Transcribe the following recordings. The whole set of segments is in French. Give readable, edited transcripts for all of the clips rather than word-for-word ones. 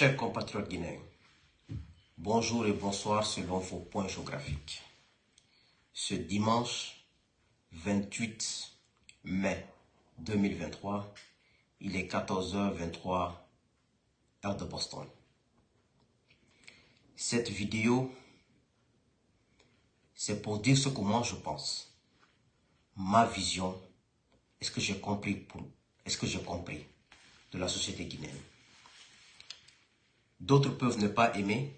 Chers compatriotes guinéens, bonjour et bonsoir selon vos points géographiques. Ce dimanche 28 mai 2023, il est 14h23, heure de Boston. Cette vidéo, c'est pour dire ce que moi je pense, ma vision, est-ce que j'ai compris de la société guinéenne. D'autres peuvent ne pas aimer,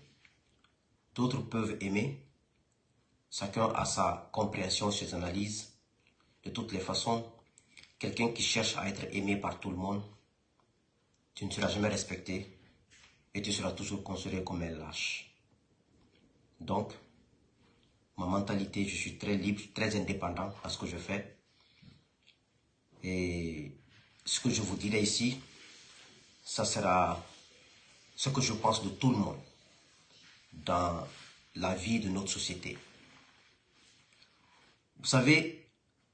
d'autres peuvent aimer. Chacun a sa compréhension, ses analyses. De toutes les façons, quelqu'un qui cherche à être aimé par tout le monde, tu ne seras jamais respecté et tu seras toujours considéré comme un lâche. Donc, ma mentalité, je suis très libre, très indépendant à ce que je fais. Et ce que je vous dirai ici, ça sera ce que je pense de tout le monde dans la vie de notre société. Vous savez,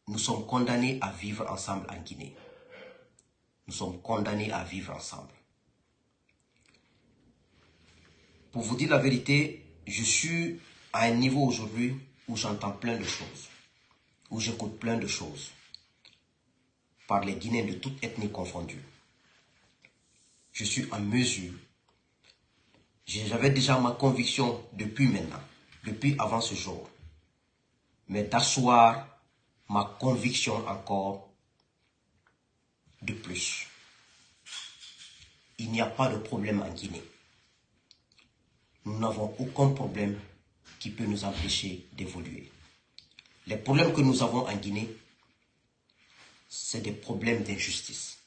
nous sommes condamnés à vivre ensemble en Guinée. Nous sommes condamnés à vivre ensemble. Pour vous dire la vérité, je suis à un niveau aujourd'hui où j'entends plein de choses, où j'écoute plein de choses par les Guinéens de toute ethnie confondue. Je suis en mesure, j'avais déjà ma conviction depuis maintenant, depuis avant ce jour, mais d'asseoir ma conviction encore de plus. Il n'y a pas de problème en Guinée. Nous n'avons aucun problème qui peut nous empêcher d'évoluer. Les problèmes que nous avons en Guinée, c'est des problèmes d'injustice,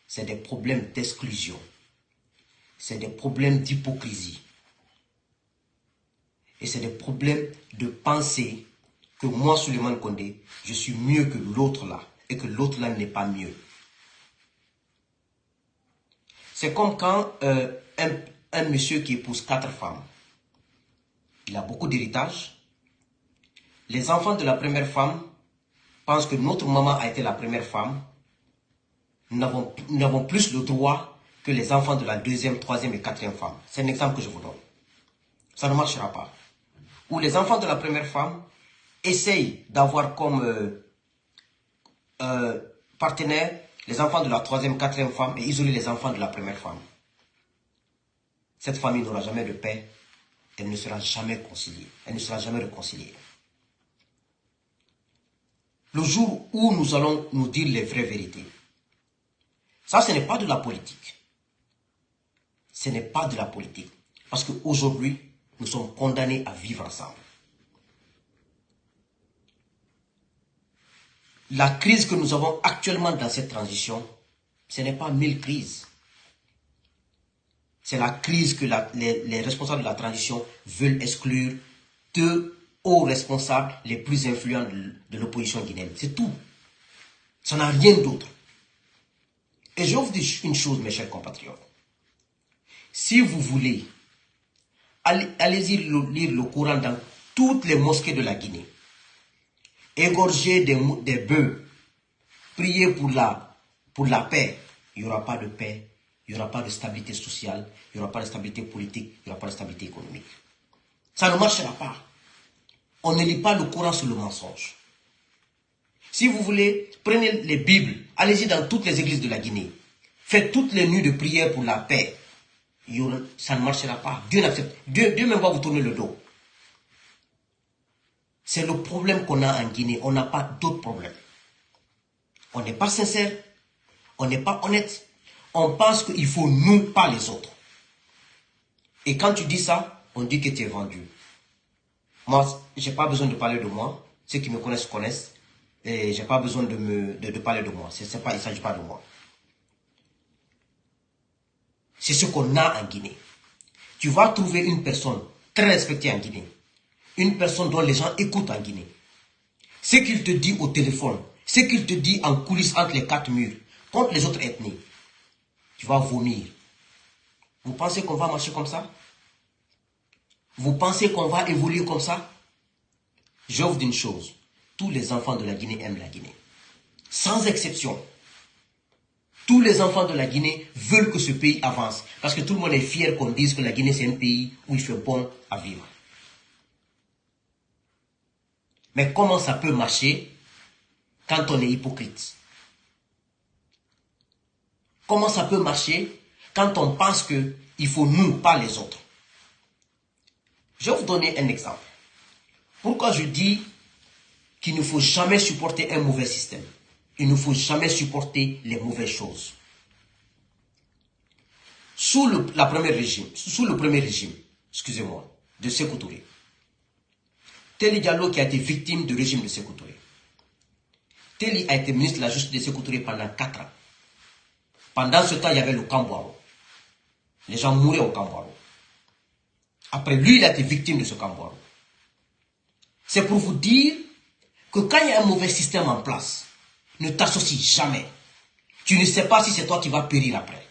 c'est des problèmes d'exclusion, c'est des problèmes d'hypocrisie. Et c'est des problèmes de penser que moi, Souleymane Condé, je suis mieux que l'autre là, et que l'autre là n'est pas mieux. C'est comme quand un monsieur qui épouse 4 femmes, il a beaucoup d'héritage. Les enfants de la première femme pensent que notre maman a été la première femme. Nous n'avons plus le droit que les enfants de la deuxième, troisième et quatrième femme. C'est un exemple que je vous donne. Ça ne marchera pas. Ou les enfants de la première femme essayent d'avoir comme partenaire les enfants de la troisième, quatrième femme et isoler les enfants de la première femme. Cette famille n'aura jamais de paix. Elle ne sera jamais conciliée. Elle ne sera jamais réconciliée. Le jour où nous allons nous dire les vraies vérités, ça, ce n'est pas de la politique. Ce n'est pas de la politique. Parce qu'aujourd'hui, nous sommes condamnés à vivre ensemble. La crise que nous avons actuellement dans cette transition, ce n'est pas 1000 crises. C'est la crise que les responsables de la transition veulent exclure 2 hauts responsables les plus influents de l'opposition guinéenne. C'est tout. Ça n'a rien d'autre. Et je vous dis une chose, mes chers compatriotes. Si vous voulez, allez-y lire le Coran dans toutes les mosquées de la Guinée. Égorger des bœufs, prier pour la paix. Il n'y aura pas de paix, il n'y aura pas de stabilité sociale, il n'y aura pas de stabilité politique, il n'y aura pas de stabilité économique. Ça ne marchera pas. On ne lit pas le Coran sur le mensonge. Si vous voulez, prenez les Bibles, allez-y dans toutes les églises de la Guinée. Faites toutes les nuits de prière pour la paix. Ça ne marchera pas. Dieu n'accepte. Dieu même va vous tourner le dos. C'est le problème qu'on a en Guinée. On n'a pas d'autres problèmes. On n'est pas sincère. On n'est pas honnête. On pense qu'il faut nous, pas les autres. Et quand tu dis ça, on dit que tu es vendu. Moi, je n'ai pas besoin de parler de moi. Ceux qui me connaissent connaissent. Et je n'ai pas besoin de parler de moi. Il ne s'agit pas de moi. C'est ce qu'on a en Guinée. Tu vas trouver une personne très respectée en Guinée. Une personne dont les gens écoutent en Guinée. Ce qu'il te dit au téléphone, ce qu'il te dit en coulisses entre les 4 murs, contre les autres ethnies, tu vas vomir. Vous pensez qu'on va marcher comme ça? Vous pensez qu'on va évoluer comme ça? Je vous dis une chose. Tous les enfants de la Guinée aiment la Guinée. Sans exception. Tous les enfants de la Guinée veulent que ce pays avance. Parce que tout le monde est fier qu'on dise que la Guinée, c'est un pays où il fait bon à vivre. Mais comment ça peut marcher quand on est hypocrite? Comment ça peut marcher quand on pense qu'il faut nous, pas les autres? Je vais vous donner un exemple. Pourquoi je dis qu'il ne faut jamais supporter un mauvais système? Il ne faut jamais supporter les mauvaises choses. Sous le premier régime, excusez-moi, de Sékou Touré, Teli Diallo qui a été victime du régime de Sékou Touré. Teli a été ministre de la Justice de Sékou Touré pendant 4 ans. Pendant ce temps, il y avait le Kambouaro. Les gens mouraient au Kambouaro. Après, lui, il a été victime de ce Kambouaro. C'est pour vous dire que quand il y a un mauvais système en place, ne t'associe jamais. Tu ne sais pas si c'est toi qui vas périr après.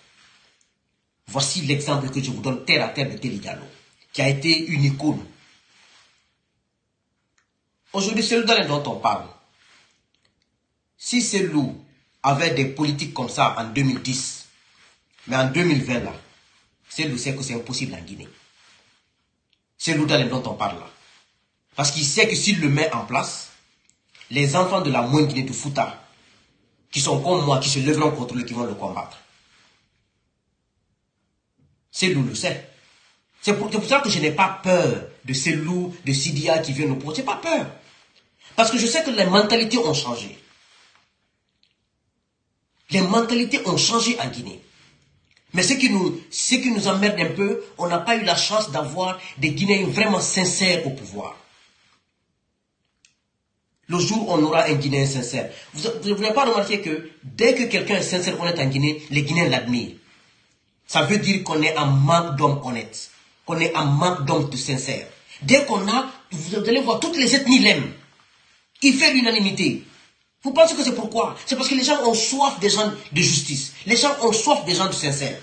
Voici l'exemple que je vous donne terre à terre de Teli Diallo, qui a été une icône. Aujourd'hui, c'est le Dalin dont on parle. Si Cellou avait des politiques comme ça en 2010, mais en 2020 là, Cellou sait que c'est impossible en Guinée. C'est le Dalin dont on parle là. Parce qu'il sait que s'il le met en place, les enfants de la moindre Guinée de Fouta, qui sont comme moi, qui se lèveront contre lui, qui vont le combattre. Cellou le sait. C'est pour ça que je n'ai pas peur de Cellou, de Sidia qui viennent nous protéger. Je n'ai pas peur. Parce que je sais que les mentalités ont changé. Les mentalités ont changé en Guinée. Mais ce qui nous emmerde un peu, on n'a pas eu la chance d'avoir des Guinéens vraiment sincères au pouvoir. Le jour où on aura un Guinéen sincère. Vous n'avez pas remarqué que dès que quelqu'un est sincère, honnête en Guinée, les Guinéens l'admirent. Ça veut dire qu'on est en manque d'hommes honnêtes. Qu'on est en manque d'hommes de sincères. Dès qu'on a, vous allez voir, toutes les ethnies l'aiment. Il fait l'unanimité. Vous pensez que c'est pourquoi? C'est parce que les gens ont soif des gens de justice. Les gens ont soif des gens de sincères.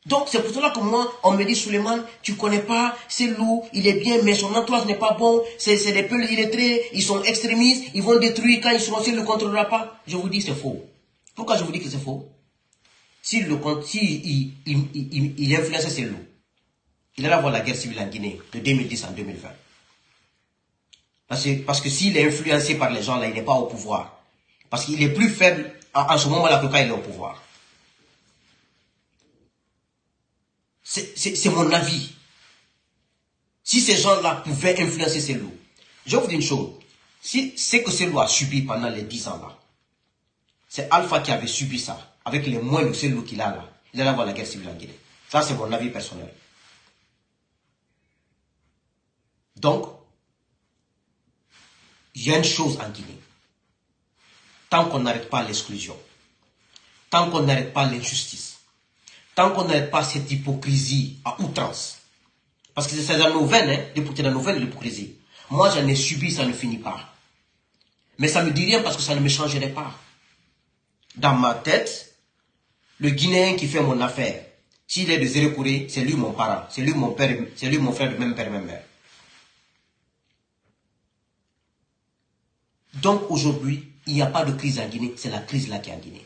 Donc c'est pour cela que moi, on me dit, Souleymane, tu ne connais pas, c'est lourd, il est bien, mais son entourage n'est pas bon, c'est des peuples illettrés, ils sont extrémistes, ils vont détruire quand ils seront, s'il ne le contrôlera pas. Je vous dis c'est faux. Pourquoi je vous dis que c'est faux? S'il influençait ces loups, il allait avoir la guerre civile en Guinée de 2010 en 2020. Parce que s'il est influencé par les gens là, il n'est pas au pouvoir. Parce qu'il est plus faible en ce moment-là que quand il est au pouvoir. C'est mon avis. Si ces gens-là pouvaient influencer ces loups, je vous dis une chose. Si c'est que ces loups a subi pendant les 10 ans là, c'est Alpha qui avait subi ça, avec les moyens de ces loups qu'il a là, il allait avoir la guerre civile en Guinée. Ça, c'est mon avis personnel. Donc, il y a une chose en Guinée. Tant qu'on n'arrête pas l'exclusion, tant qu'on n'arrête pas l'injustice, tant qu'on n'arrête pas cette hypocrisie à outrance, parce que c'est dans nos veines, hein, c'est dans nos veines l'hypocrisie. Moi, j'en ai subi, ça ne finit pas. Mais ça ne me dit rien parce que ça ne me changerait pas. Dans ma tête, le Guinéen qui fait mon affaire, s'il est de Zérekouré, c'est lui mon parent, c'est lui mon père, c'est lui mon frère de même père, même mère. Donc aujourd'hui, il n'y a pas de crise en Guinée, c'est la crise là qui est en Guinée.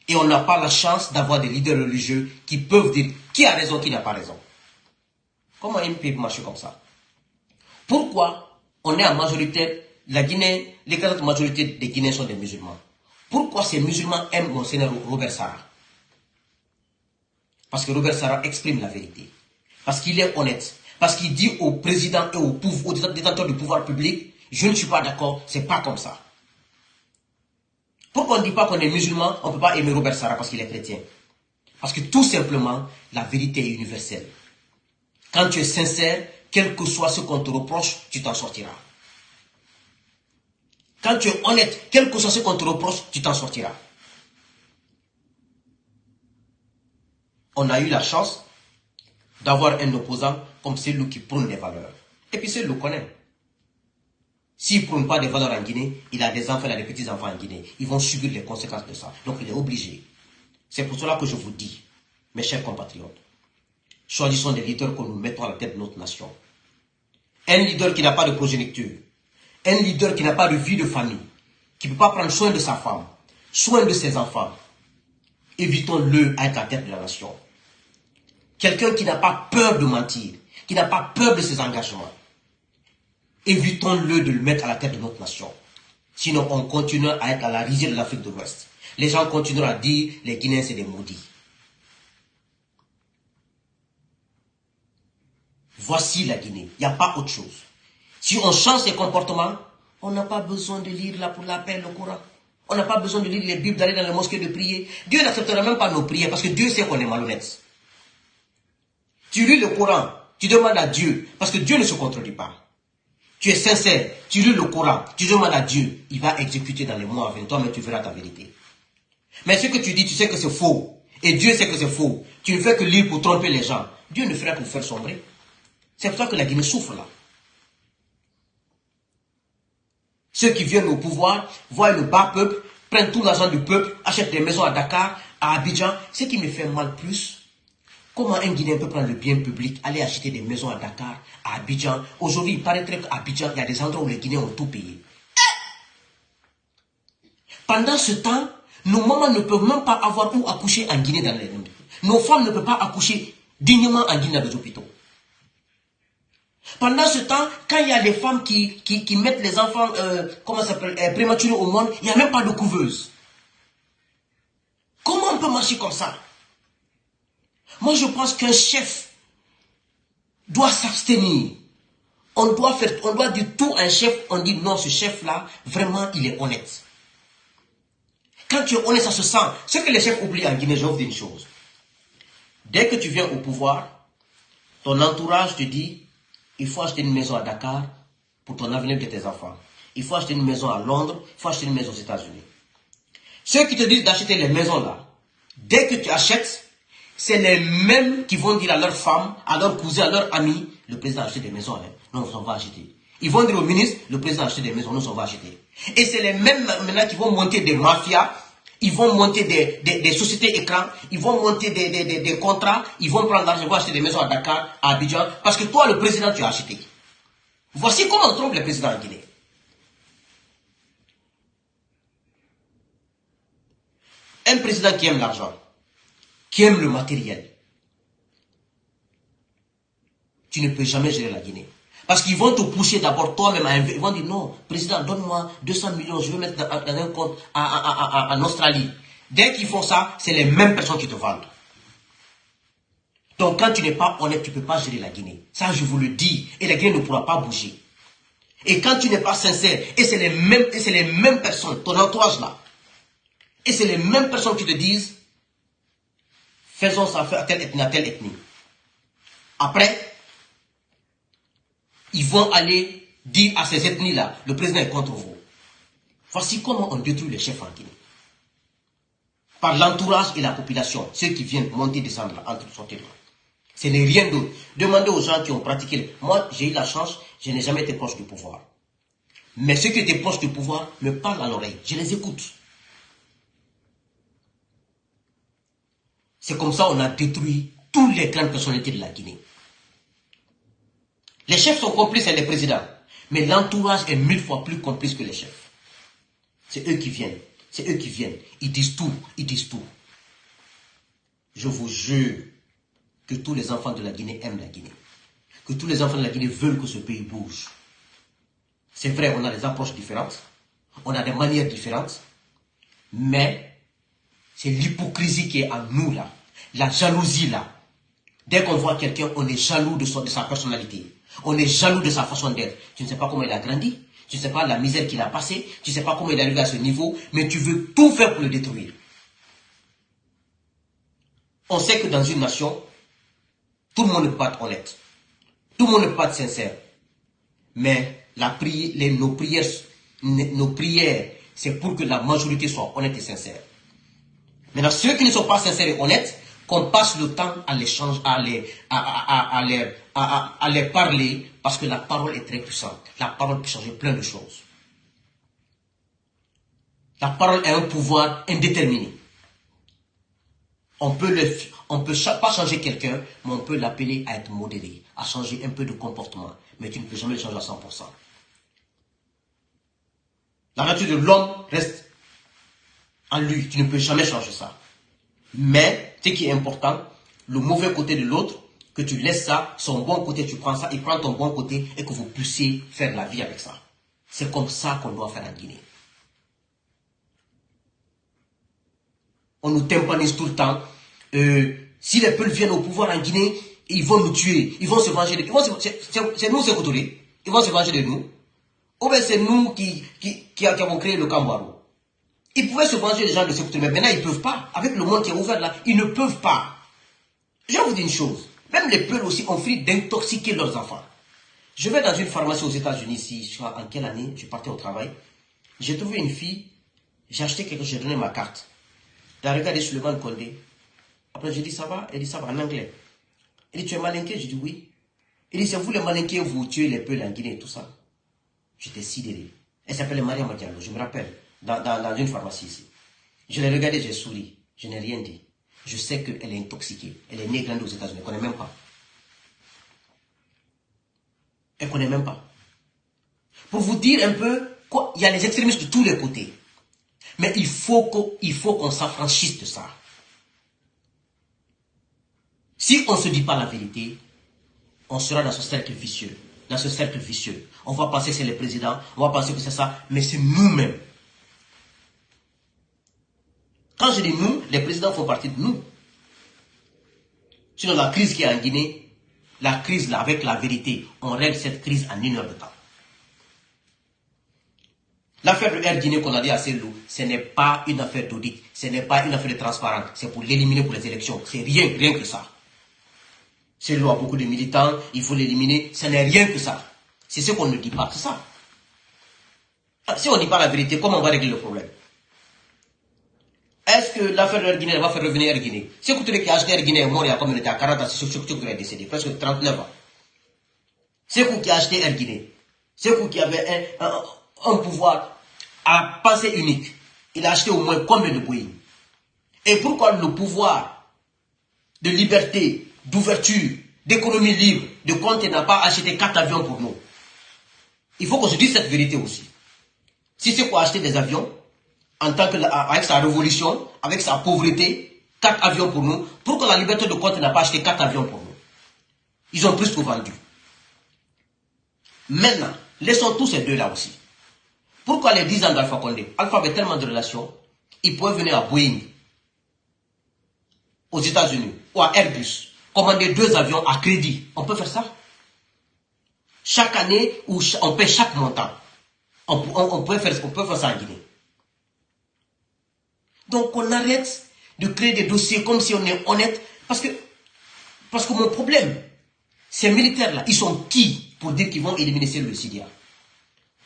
Et on n'a pas la chance d'avoir des leaders religieux qui peuvent dire qui a raison, qui n'a pas raison. Comment un pays peut marcher comme ça? Pourquoi on est en majorité, la Guinée, l'écrasante majorité des Guinéens sont des musulmans? Pourquoi ces musulmans aiment Monseigneur Robert Sarah? Parce que Robert Sarah exprime la vérité. Parce qu'il est honnête. Parce qu'il dit au président et aux détenteurs du pouvoir public, je ne suis pas d'accord, c'est pas comme ça. Pourquoi on ne dit pas qu'on est musulman, on ne peut pas aimer Robert Sarah parce qu'il est chrétien? Parce que tout simplement, la vérité est universelle. Quand tu es sincère, quel que soit ce qu'on te reproche, tu t'en sortiras. Quand tu es honnête, quel que soit ce qu'on te reproche, tu t'en sortiras. On a eu la chance d'avoir un opposant comme celui qui prône les valeurs. Et puis celui le connaît. S'il ne prône pas des valeurs en Guinée, il a des enfants, il a des petits-enfants en Guinée. Ils vont subir les conséquences de ça. Donc il est obligé. C'est pour cela que je vous dis, mes chers compatriotes, choisissons des leaders que nous mettons à la tête de notre nation. Un leader qui n'a pas de progéniture. Un leader qui n'a pas de vie de famille. qui ne peut pas prendre soin de sa femme, soin de ses enfants, évitons-le à être la tête de la nation. Quelqu'un qui n'a pas peur de mentir, qui n'a pas peur de ses engagements, évitons-le de le mettre à la tête de notre nation. Sinon, on continuera à être à la risée de l'Afrique de l'Ouest. Les gens continueront à dire les Guinéens, c'est des maudits. Voici la Guinée. Il n'y a pas autre chose. Si on change ses comportements, on n'a pas besoin de lire là pour la paix, le Coran. On n'a pas besoin de lire les Bibles, d'aller dans les mosquées, de prier. Dieu n'acceptera même pas nos prières parce que Dieu sait qu'on est malhonnête. Tu lis le Coran, tu demandes à Dieu, parce que Dieu ne se contredit pas. Tu es sincère, tu lis le Coran, tu demandes à Dieu, il va exécuter dans les mois à venir, toi, mais tu verras ta vérité. Mais ce que tu dis, tu sais que c'est faux. Et Dieu sait que c'est faux. Tu ne fais que lire pour tromper les gens. Dieu ne fera que vous faire sombrer. C'est pour ça que la Guinée souffre là. Ceux qui viennent au pouvoir, voient le bas peuple, prennent tout l'argent du peuple, achètent des maisons à Dakar, à Abidjan. Ce qui me fait mal plus, comment un Guinéen peut prendre le bien public, aller acheter des maisons à Dakar, à Abidjan. Aujourd'hui, il paraîtrait qu'à Abidjan, il y a des endroits où les Guinéens ont tout payé. Pendant ce temps, nos mamans ne peuvent même pas avoir où accoucher en Guinée dans les... Nos femmes ne peuvent pas accoucher dignement en Guinée dans les hôpitaux. Pendant ce temps, quand il y a des femmes qui mettent les enfants prématurés au monde, il n'y a même pas de couveuse. Comment on peut marcher comme ça? Moi, je pense qu'un chef doit s'abstenir. On doit dire tout à un chef, on dit non, ce chef-là, vraiment, il est honnête. Quand tu es honnête, ça se sent. Ce que les chefs oublient en Guinée, je vais vous dire une chose. Dès que tu viens au pouvoir, ton entourage te dit, il faut acheter une maison à Dakar pour ton avenir de tes enfants. Il faut acheter une maison à Londres, il faut acheter une maison aux États-Unis. Ceux qui te disent d'acheter les maisons là, dès que tu achètes, c'est les mêmes qui vont dire à leurs femmes, à leurs cousins, à leurs amis, le président a acheté des maisons, non, on va acheter. Ils vont dire au ministre, le président a acheté des maisons, nous on va acheter. Et c'est les mêmes maintenant qui vont monter des mafias, ils vont monter des sociétés écrans, ils vont monter des contrats, ils vont prendre l'argent, ils vont acheter des maisons à Dakar, à Abidjan, parce que toi, le président, tu as acheté. Voici comment on trompe les présidents en Guinée. Un président qui aime l'argent, qui aime le matériel, tu ne peux jamais gérer la Guinée. Parce qu'ils vont te pousser d'abord toi-même à investir. Ils vont dire non, président, donne-moi 200 millions, je vais mettre dans un compte en Australie. Dès qu'ils font ça, c'est les mêmes personnes qui te vendent. Donc quand tu n'es pas honnête, tu ne peux pas gérer la Guinée. Ça, je vous le dis. Et la Guinée ne pourra pas bouger. Et quand tu n'es pas sincère, et c'est les mêmes personnes, ton entourage là, et c'est les mêmes personnes qui te disent, faisons ça à telle ethnie. Après, ils vont aller dire à ces ethnies-là, le président est contre vous. Voici comment on détruit les chefs en Guinée. Par l'entourage et la population, ceux qui viennent monter, descendre là, entre sortir là. Ce n'est rien d'autre. Demandez aux gens qui ont pratiqué. Moi, j'ai eu la chance, je n'ai jamais été proche du pouvoir. Mais ceux qui étaient proches du pouvoir me parlent à l'oreille. Je les écoute. C'est comme ça qu'on a détruit toutes les grandes personnalités de la Guinée. Les chefs sont complices et les présidents. Mais l'entourage est 1000 fois plus complice que les chefs. C'est eux qui viennent. C'est eux qui viennent. Ils disent tout. Ils disent tout. Je vous jure que tous les enfants de la Guinée aiment la Guinée. Que tous les enfants de la Guinée veulent que ce pays bouge. C'est vrai, on a des approches différentes. On a des manières différentes. Mais c'est l'hypocrisie qui est en nous là. La jalousie là. Dès qu'on voit quelqu'un, on est jaloux de sa personnalité. On est jaloux de sa façon d'être. Tu ne sais pas comment il a grandi. Tu ne sais pas la misère qu'il a passée. Tu ne sais pas comment il est arrivé à ce niveau. Mais tu veux tout faire pour le détruire. On sait que dans une nation, tout le monde ne peut pas être honnête. Tout le monde ne peut pas être sincère. Mais nos prières, c'est pour que la majorité soit honnête et sincère. Maintenant, ceux qui ne sont pas sincères et honnêtes, qu'on passe le temps à les changer, à les parler, parce que la parole est très puissante. La parole peut changer plein de choses. La parole a un pouvoir indéterminé. On peut pas changer quelqu'un, mais on peut l'appeler à être modéré, à changer un peu de comportement. Mais tu ne peux jamais le changer à 100%. La nature de l'homme reste en lui. Tu ne peux jamais changer ça. Mais, ce qui est important, le mauvais côté de l'autre, que tu laisses ça, son bon côté, tu prends ça, il prend ton bon côté et que vous puissiez faire la vie avec ça. C'est comme ça qu'on doit faire en Guinée. On nous tympanise tout le temps. Si les peuples viennent au pouvoir en Guinée, ils vont nous tuer, ils vont se venger de nous. C'est nous, ces Koutouré. Ils vont se venger de nous. Ou bien c'est nous qui avons créé le Kambouarou. Ils pouvaient se venger des gens de Sékou Touré, mais maintenant ils ne peuvent pas. Avec le monde qui est ouvert là, ils ne peuvent pas. Je vais vous dire une chose. Même les peuples aussi ont fini d'intoxiquer leurs enfants. Je vais dans une pharmacie aux États-Unis, ici, je sais en quelle année, je partais au travail. J'ai trouvé une fille, j'ai acheté quelque chose, j'ai donné ma carte. Elle a regardé Suleiman Condé. Après, j'ai dit ça va? Elle dit ça va en anglais. Elle dit tu es malinqué? J'ai dit oui. Elle dit c'est vous les malinqués, vous tuez les peuples en Guinée et tout ça. J'étais sidéré. Elle s'appelait Maria Madiallo, je me rappelle, dans une pharmacie ici. Je l'ai regardée, j'ai souri. Je n'ai rien dit. Je sais qu'elle est intoxiquée. Elle est née grande aux États-Unis. Elle ne connaît même pas. Elle ne connaît même pas. Pour vous dire un peu, quoi, il y a les extrémistes de tous les côtés. Mais il faut qu'on s'affranchisse de ça. Si on ne se dit pas la vérité, on sera dans ce cercle vicieux. Dans ce cercle vicieux. On va penser que c'est le président, on va penser que c'est ça, mais c'est nous-mêmes. Quand je dis nous, les présidents font partie de nous. Sinon la crise qui est en Guinée, la crise là, avec la vérité, on règle cette crise en 1 heure de temps. L'affaire de Air Guinée qu'on a dit à Selou, ce n'est pas une affaire d'audit, ce n'est pas une affaire de transparence, c'est pour l'éliminer pour les élections. C'est rien que ça. Selou a beaucoup de militants, il faut l'éliminer, ce n'est rien que ça. C'est ce qu'on ne dit pas, c'est ça. Si on ne dit pas la vérité, comment on va régler le problème? Est-ce que l'affaire de Air Guinée va faire revenir Air Guinée? C'est que qui a acheté Air Guinée est mort il y a combien de temps? 40 ans, c'est ce qui est décédé, presque 39 ans. C'est qui a acheté Air Guinée. C'est qui avait un pouvoir à pensée unique. Il a acheté au moins combien de Boeing? Et pourquoi le pouvoir de liberté, d'ouverture, d'économie libre, de compte n'a pas acheté 4 avions pour nous? Il faut qu'on se dise cette vérité aussi. Si c'est pour acheter des avions, en tant que, avec sa révolution, avec sa pauvreté, 4 avions pour nous, pourquoi la liberté de compte n'a pas acheté 4 avions pour nous? Ils ont plus que vendu. Maintenant, laissons tous ces deux-là aussi. Pourquoi les 10 ans d'Alpha Condé? Alpha avait tellement de relations, il pouvait venir à Boeing, aux États-Unis, ou à Airbus, commander 2 avions à crédit. On peut faire ça? Chaque année, on paie chaque montant. On peut faire ça en Guinée. Donc on arrête de créer des dossiers comme si on est honnête. Parce que mon problème, ces militaires-là, ils sont qui pour dire qu'ils vont éliminer le Sidia?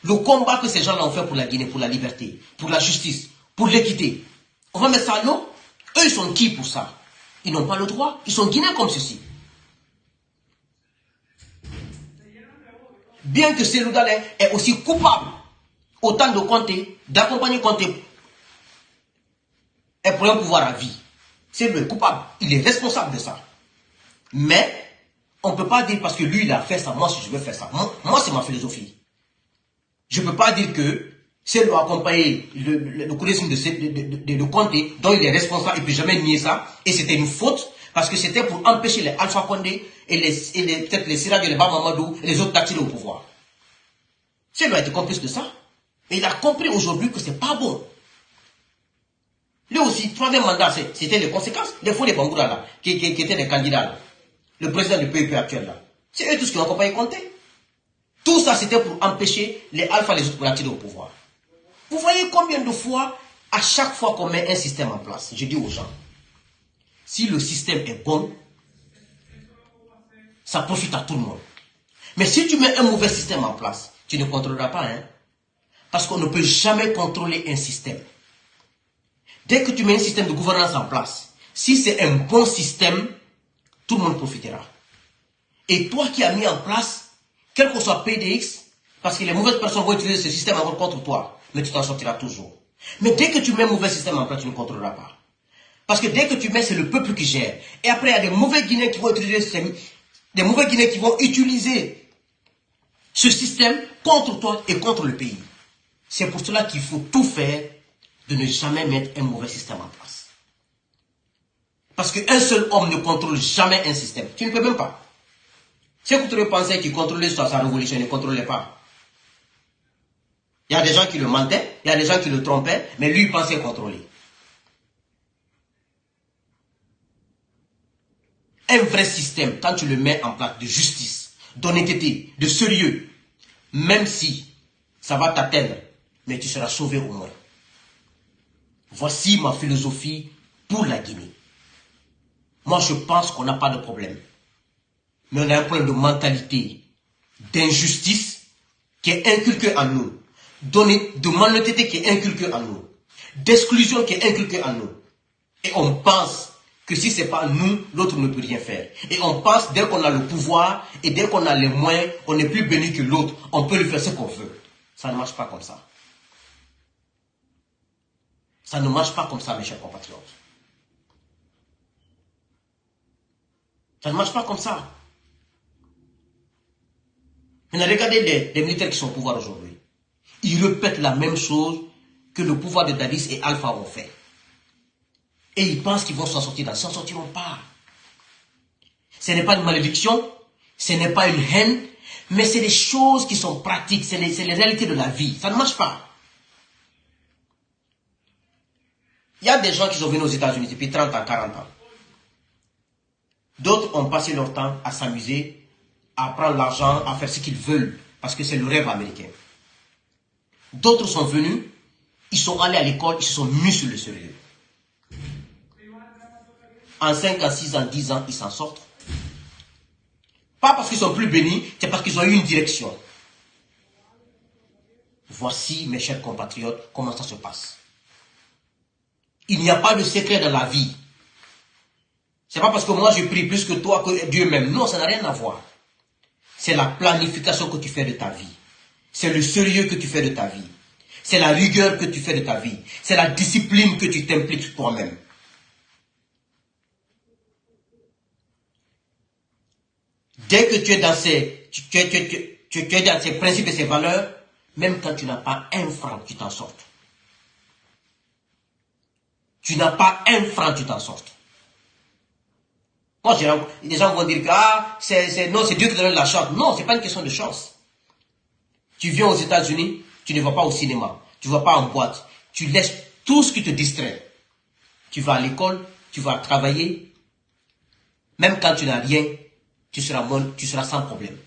Le combat que ces gens-là ont fait pour la Guinée, pour la liberté, pour la justice, pour l'équité, on va mettre ça à l'eau? Eux, ils sont qui pour ça? Ils n'ont pas le droit. Ils sont guinéens comme ceci. Bien que Selou Dalein est aussi coupable, autant de Conté, d'accompagner Conté et pour un pouvoir à vie. C'est lui coupable. Il est responsable de ça. Mais, on ne peut pas dire parce que lui, il a fait ça, moi, si je veux faire ça. Moi c'est ma philosophie. Je ne peux pas dire que c'est lui accompagné le coulisme de Conté, dont il est responsable, et puis jamais nier ça. Et c'était une faute, parce que c'était pour empêcher les Alpha Condé et peut-être les Siraj et les Bamamadou et les autres d'accéder au pouvoir. C'est lui a été complice de ça. Et il a compris aujourd'hui que c'est pas bon. Lui aussi, 3e mandat, c'était les conséquences. Les faux des Bangoura là, qui étaient des candidats là. Le président du PEP actuel là. C'est eux tous qui ont accompagné Conté. Tout ça, c'était pour empêcher les Alpha et les autres pour accéder au pouvoir. Vous voyez combien de fois, à chaque fois qu'on met un système en place, je dis aux gens, si le système est bon, ça profite à tout le monde. Mais si tu mets un mauvais système en place, tu ne contrôleras pas, hein. Parce qu'on ne peut jamais contrôler un système. Dès que tu mets un système de gouvernance en place, si c'est un bon système, tout le monde profitera. Et toi qui as mis en place, quel que soit PDX, parce que les mauvaises personnes vont utiliser ce système encore contre toi, mais tu t'en sortiras toujours. Mais dès que tu mets un mauvais système en place, tu ne contrôleras pas. Parce que dès que tu mets, c'est le peuple qui gère. Et après, il y a des mauvais Guinéens qui vont utiliser ce système contre toi et contre le pays. C'est pour cela qu'il faut tout faire de ne jamais mettre un mauvais système en place. Parce qu'un seul homme ne contrôle jamais un système. Tu ne peux même pas. Si vous pensez qu'il contrôlait sa révolution, il ne contrôlait pas. Il y a des gens qui le mentaient, il y a des gens qui le trompaient, mais lui, il pensait contrôler. Un vrai système, quand tu le mets en place de justice, d'honnêteté, de sérieux, même si ça va t'atteindre, mais tu seras sauvé au moins. Voici ma philosophie pour la Guinée. Moi, je pense qu'on n'a pas de problème. Mais on a un problème de mentalité, d'injustice qui est inculqué en nous, de malhonnêteté qui est inculqué en nous, d'exclusion qui est inculqué en nous. Et on pense que si ce n'est pas nous, l'autre ne peut rien faire. Et on pense, dès qu'on a le pouvoir et dès qu'on a les moyens, on est plus béni que l'autre, on peut lui faire ce qu'on veut. Ça ne marche pas comme ça. Ça ne marche pas comme ça, mes chers compatriotes. Ça ne marche pas comme ça. Maintenant, regardez les militaires qui sont au pouvoir aujourd'hui. Ils répètent la même chose que le pouvoir de Dadis et Alpha ont fait. Et ils pensent qu'ils vont s'en sortir. Ils ne s'en sortiront pas. Ce n'est pas une malédiction, ce n'est pas une haine, mais c'est des choses qui sont pratiques, c'est les réalités de la vie. Ça ne marche pas. Il y a des gens qui sont venus aux États-Unis depuis 30 ans, 40 ans. D'autres ont passé leur temps à s'amuser, à prendre l'argent, à faire ce qu'ils veulent, parce que c'est le rêve américain. D'autres sont venus, ils sont allés à l'école, ils se sont mis sur le sérieux. En 5 ans, 6 ans, 10 ans, ils s'en sortent. Pas parce qu'ils sont plus bénis, c'est parce qu'ils ont eu une direction. Voici, mes chers compatriotes, comment ça se passe. Il n'y a pas de secret dans la vie. C'est pas parce que moi je prie plus que toi que Dieu même. Non, ça n'a rien à voir. C'est la planification que tu fais de ta vie. C'est le sérieux que tu fais de ta vie. C'est la rigueur que tu fais de ta vie. C'est la discipline que tu t'impliques toi-même. Dès que tu es dans tu es dans ces principes et ces valeurs, même quand tu n'as pas un franc, tu t'en sortes. Tu n'as pas un franc, tu t'en sortes. Moi, les gens vont dire que non, c'est Dieu qui donne la chance. Non, ce n'est pas une question de chance. Tu viens aux États-Unis, tu ne vas pas au cinéma, tu ne vas pas en boîte, tu laisses tout ce qui te distrait. Tu vas à l'école, tu vas travailler. Même quand tu n'as rien, tu seras sans problème.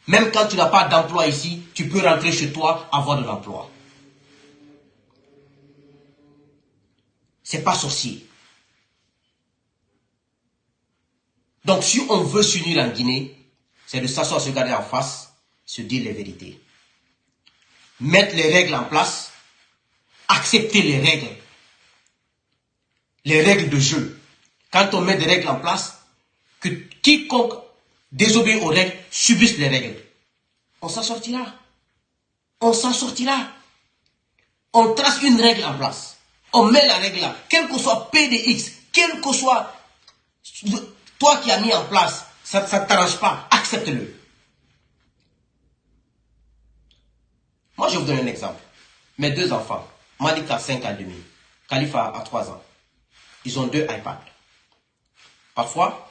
Même quand tu n'as pas d'emploi ici, tu peux rentrer chez toi, avoir de l'emploi. C'est pas sorcier. Donc si on veut s'unir en Guinée, c'est de s'asseoir, se regarder en face, se dire les vérités. Mettre les règles en place, accepter les règles de jeu. Quand on met des règles en place, que quiconque désobéit aux règles subisse les règles. On s'en sortira. On s'en sortira. On trace une règle en place. On met la règle là. Quel que soit PDX, quel que soit toi qui as mis en place, ça ne t'arrange pas, accepte-le. Moi, je vais vous donner un exemple. Mes deux enfants, Malik a 5 ans et demi, Khalifa a 3 ans. Ils ont 2 iPads. Parfois,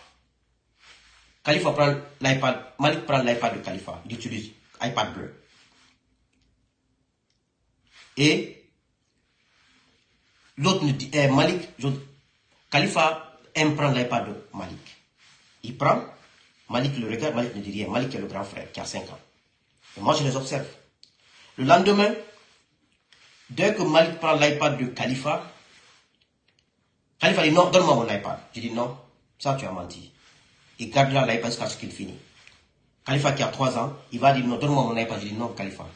Khalifa prend l'iPad, Malik prend l'iPad de Khalifa, il utilise iPad bleu. Et l'autre dit, Khalifa aime prendre l'iPad de Malik. Il prend, Malik le regarde, Malik ne dit rien. Malik est le grand frère qui a 5 ans. Et moi, je les observe. Le lendemain, dès que Malik prend l'iPad de Khalifa, Khalifa dit non, donne-moi mon iPad. Je dis non, ça tu as menti. Il gardera l'iPad jusqu'à ce qu'il finisse. Khalifa qui a 3 ans, il va dire non, donne-moi mon iPad. Je dis non, Khalifa.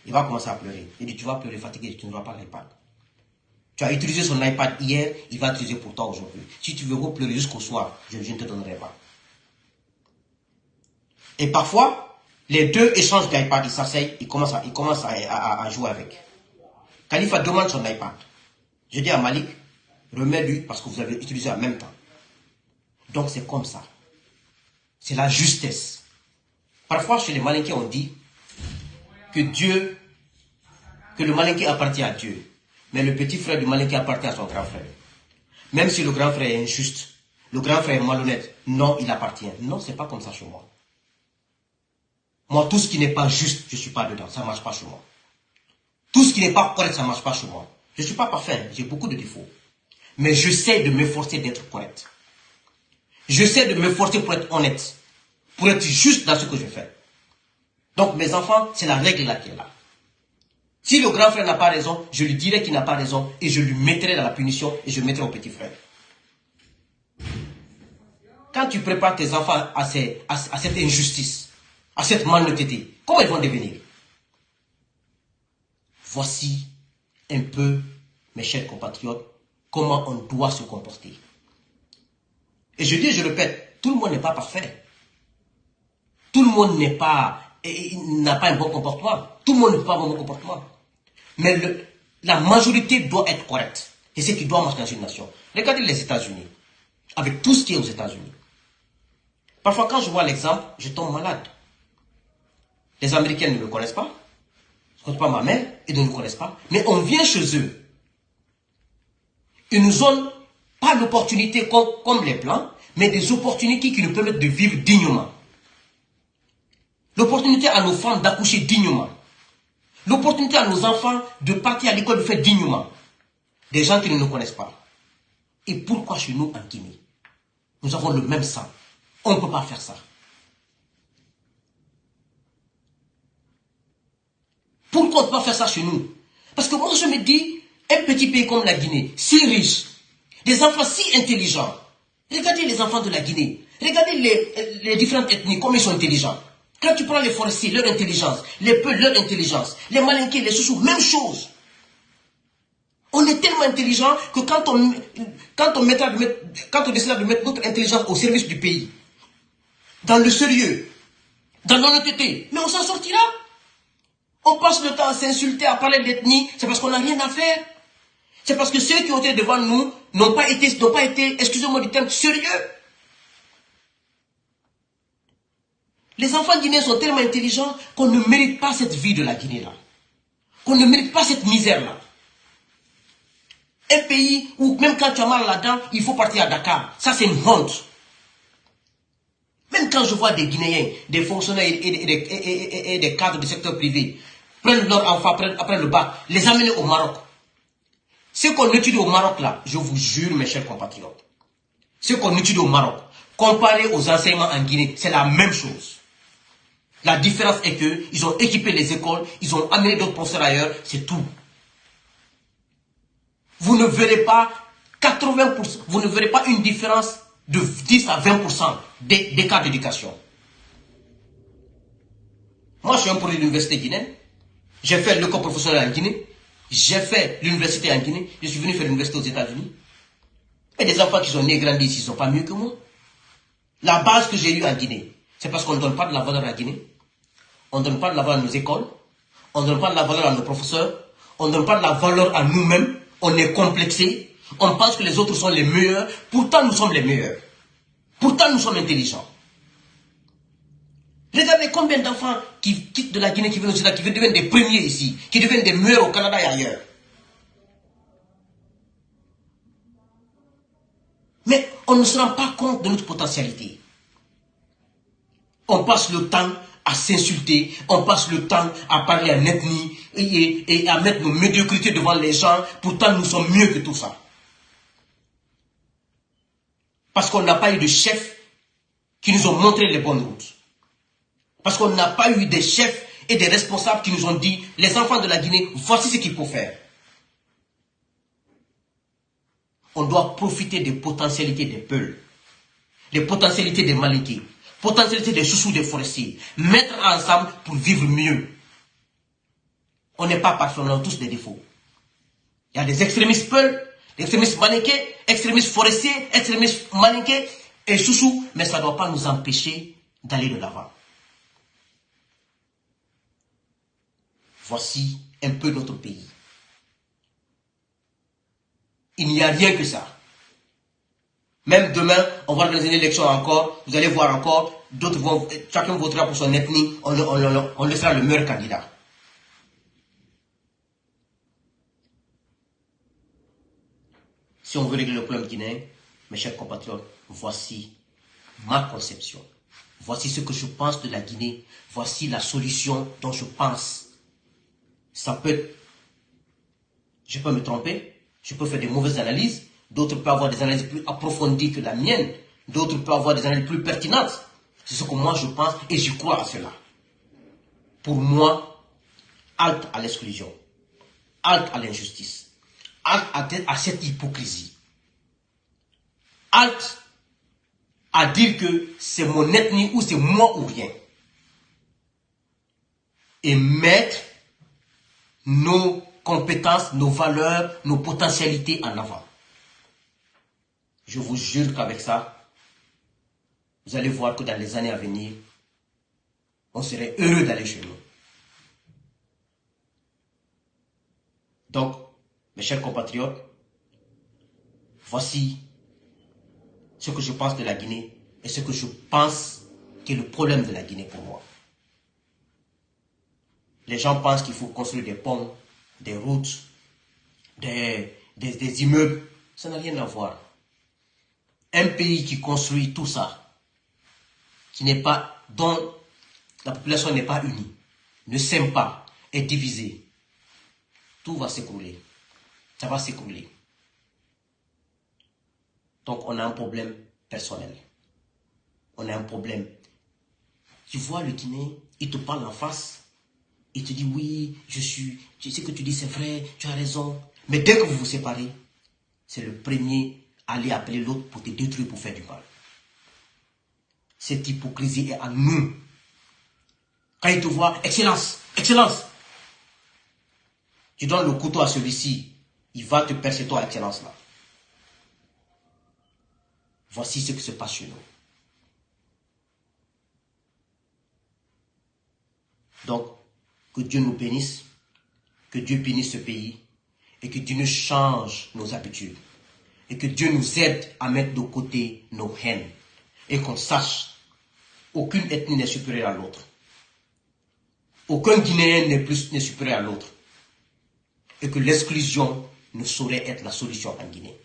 Il va commencer à pleurer. Il dit tu vas pleurer, fatigué, tu n'auras pas l'iPad. Tu as utilisé son iPad hier, il va l'utiliser pour toi aujourd'hui. Si tu veux pleurer jusqu'au soir, je ne te donnerai pas. Et parfois, les deux échangent d'iPad, ils s'asseyent, ils commencent à jouer avec. Khalifa demande son iPad. Je dis à Malik, remets-lui parce que vous avez utilisé en même temps. Donc c'est comme ça. C'est la justesse. Parfois, chez les Malinqués, on dit que Dieu que le Malinké appartient à Dieu, mais le petit frère du Malinké appartient à son grand frère. Même si le grand frère est injuste, le grand frère est malhonnête, non, il appartient. Non, c'est pas comme ça chez moi. Moi, tout ce qui n'est pas juste, je ne suis pas dedans, ça ne marche pas chez moi. Tout ce qui n'est pas correct, ça ne marche pas chez moi. Je ne suis pas parfait, j'ai beaucoup de défauts. Mais j'essaie de m'efforcer d'être correct. J'essaie de m'efforcer pour être honnête, pour être juste dans ce que je fais. Donc mes enfants, c'est la règle là qui est là. Si le grand frère n'a pas raison, je lui dirai qu'il n'a pas raison et je lui mettrai dans la punition et je mettrai au petit frère. Quand tu prépares tes enfants à cette injustice, à cette malhonnêteté, comment ils vont devenir? Voici un peu, mes chers compatriotes, comment on doit se comporter. Et je dis et je répète, tout le monde n'est pas parfait. Tout le monde n'a pas un bon comportement. Tout le monde n'a pas un bon comportement. Mais la majorité doit être correcte. C'est ce qui doit marcher dans une nation. Regardez les États-Unis, avec tout ce qui est aux États-Unis. Parfois, quand je vois l'exemple, je tombe malade. Les Américains ne me connaissent pas. Je ne connais pas ma mère, ils ne nous connaissent pas. Mais on vient chez eux. Ils nous donnent pas l'opportunité comme les Blancs, mais des opportunités qui nous permettent de vivre dignement. L'opportunité à nos femmes d'accoucher dignement. L'opportunité à nos enfants de partir à l'école de faire dignement. Des gens qui ne nous connaissent pas. Et pourquoi chez nous en Guinée? Nous avons le même sang. On ne peut pas faire ça. Pourquoi on ne peut pas faire ça chez nous? Parce que moi je me dis, un petit pays comme la Guinée, si riche, des enfants si intelligents. Regardez les enfants de la Guinée. Regardez les différentes ethnies, comme ils sont intelligents. Quand tu prends les forestiers, leur intelligence, les Peuls, leur intelligence, les Malinqués, les Soussous, même chose. On est tellement intelligent que quand on décidera de mettre notre intelligence au service du pays, dans le sérieux, dans l'honnêteté, mais on s'en sortira. On passe le temps à s'insulter, à parler d'ethnie, c'est parce qu'on n'a rien à faire. C'est parce que ceux qui ont été devant nous n'ont pas été, excusez-moi du terme, sérieux. Les enfants guinéens sont tellement intelligents qu'on ne mérite pas cette vie de la Guinée-là. Qu'on ne mérite pas cette misère-là. Un pays où même quand tu as mal là-dedans, il faut partir à Dakar. Ça, c'est une honte. Même quand je vois des Guinéens, des fonctionnaires et des cadres du secteur privé prendre leurs enfants après le bac, les amener au Maroc. Ce qu'on étudie au Maroc là, je vous jure mes chers compatriotes, ce qu'on étudie au Maroc, comparé aux enseignements en Guinée, c'est la même chose. La différence est que ils ont équipé les écoles, ils ont amené d'autres professeurs ailleurs, c'est tout. Vous ne verrez pas 80%, vous ne verrez pas une différence de 10 à 20% des cas d'éducation. Moi, je suis un produit de l'université guinéenne. J'ai fait l'école professionnelle en Guinée. J'ai fait l'université en Guinée. Je suis venu faire l'université aux États-Unis. Et des enfants qui sont nés et grandis ici, ils ne sont pas mieux que moi. La base que j'ai eue en Guinée, c'est parce qu'on ne donne pas de la valeur à la Guinée. On ne donne pas de la valeur à nos écoles. On ne donne pas de la valeur à nos professeurs. On ne donne pas de la valeur à nous-mêmes. On est complexé. On pense que les autres sont les meilleurs. Pourtant, nous sommes les meilleurs. Pourtant, nous sommes intelligents. Regardez combien d'enfants qui quittent de la Guinée, qui viennent aux États, qui deviennent des premiers ici, qui deviennent des meilleurs au Canada et ailleurs. Mais on ne se rend pas compte de notre potentialité. On passe le temps à s'insulter, on passe le temps à parler en ethnie et à mettre nos médiocrités devant les gens. Pourtant, nous sommes mieux que tout ça. Parce qu'on n'a pas eu de chefs qui nous ont montré les bonnes routes. Parce qu'on n'a pas eu des chefs et des responsables qui nous ont dit, les enfants de la Guinée, voici ce qu'il faut faire. On doit profiter des potentialités des Peuls, des potentialités des Malinqués, potentialités des Soussous, des forestiers. Mettre ensemble pour vivre mieux. On n'est pas parfait, on a tous des défauts. Il y a des extrémistes Peuls, des extrémistes Malinqués, extrémistes forestiers, extrémistes Malinqués et Soussous, mais ça ne doit pas nous empêcher d'aller de l'avant. Voici un peu notre pays. Il n'y a rien que ça. Même demain, on va organiser une élection encore, vous allez voir encore, d'autres vont, chacun votera pour son ethnie, on laissera le meilleur candidat. Si on veut régler le problème guinéen, mes chers compatriotes, voici ma conception. Voici ce que je pense de la Guinée. Voici la solution dont je pense. Ça peut être... Je peux me tromper, je peux faire des mauvaises analyses, d'autres peuvent avoir des analyses plus approfondies que la mienne, d'autres peuvent avoir des analyses plus pertinentes. C'est ce que moi je pense et j'y crois à cela. Pour moi, halte à l'exclusion, halte à l'injustice, halte à cette hypocrisie, halte à dire que c'est mon ethnie ou c'est moi ou rien. Et mettre nos compétences, nos valeurs, nos potentialités en avant. Je vous jure qu'avec ça, vous allez voir que dans les années à venir, on serait heureux d'aller chez nous. Donc, mes chers compatriotes, voici ce que je pense de la Guinée et ce que je pense qu'est le problème de la Guinée pour moi. Les gens pensent qu'il faut construire des ponts, des routes, des immeubles. Ça n'a rien à voir. Un pays qui construit tout ça, dont la population n'est pas unie, ne s'aime pas, est divisée, tout va s'écrouler. Ça va s'écrouler. Donc on a un problème personnel. On a un problème. Tu vois le Guinéen, il te parle en face. Il te dit oui, je sais que tu dis c'est vrai, tu as raison. Mais dès que vous vous séparez, c'est le premier à aller appeler l'autre pour te détruire, pour faire du mal. Cette hypocrisie est à nous. Quand il te voit, excellence, excellence. Tu donnes le couteau à celui-ci, il va te percer toi, excellence là. Voici ce qui se passe chez nous. Donc, que Dieu nous bénisse, que Dieu bénisse ce pays et que Dieu nous change nos habitudes et que Dieu nous aide à mettre de côté nos haines et qu'on sache aucune ethnie n'est supérieure à l'autre. Aucun Guinéen n'est supérieur à l'autre et que l'exclusion ne saurait être la solution en Guinée.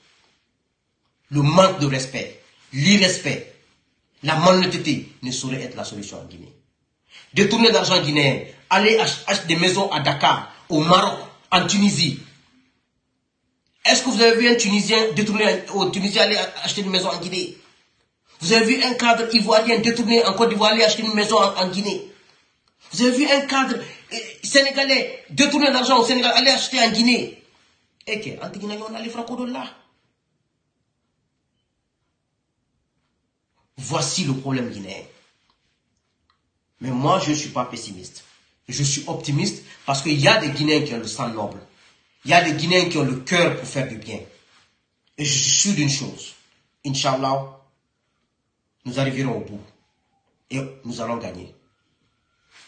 Le manque de respect, l'irrespect, la malhonnêteté ne saurait être la solution en Guinée. Détourner l'argent guinéen, aller acheter des maisons à Dakar, au Maroc, en Tunisie. Est-ce que vous avez vu un Tunisien détourner au Tunisie aller acheter une maison en Guinée? Vous avez vu un cadre ivoirien détourner en Côte d'Ivoire aller acheter une maison en Guinée? Vous avez vu un cadre sénégalais détourner l'argent au Sénégal aller acheter en Guinée? Et que, en Guinée, on a les francs là. Voici le problème guinéen. Mais moi, je ne suis pas pessimiste. Je suis optimiste parce qu'il y a des Guinéens qui ont le sang noble. Il y a des Guinéens qui ont le cœur pour faire du bien. Et je suis sûr d'une chose. Inch'Allah, nous arriverons au bout. Et nous allons gagner.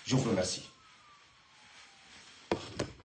Je vous remercie.